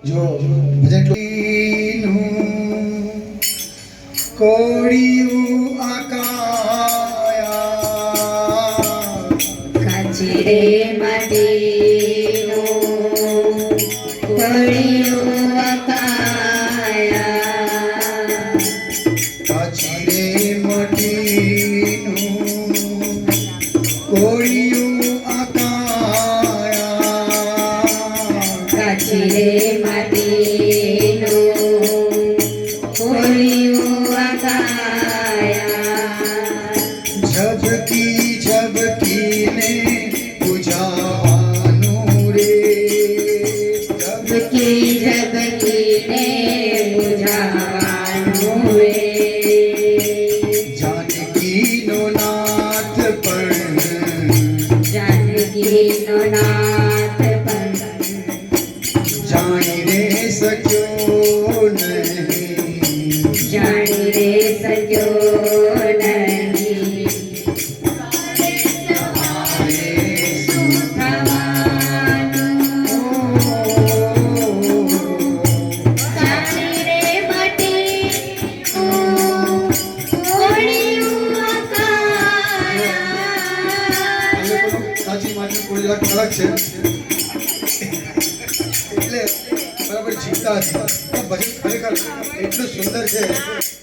જો ભજન કોળિયું આકાયા કાચરે માટીનો કોળિયું આકાયા કાચરે માટીનું કોળિયું આકાયા કાચરે માટીનો કોળિયું આકાયા ઝબકી ઝબકીને પૂજાવાનું રે ઝબકી ઝબકીને બુઝાવાનું રે જાનકીનો નાથ પણ જાનકીનો નાથ પણ જાણી રે શક્યો નહીં જાણી રે સજો નહીં જાણી રે માટીનું કોળિયું આકાયા સાચી માટી કોઈ અલગ છે એટલે બરાબર જીવતા હતા ભજન ખરેખર એટલું સુંદર છે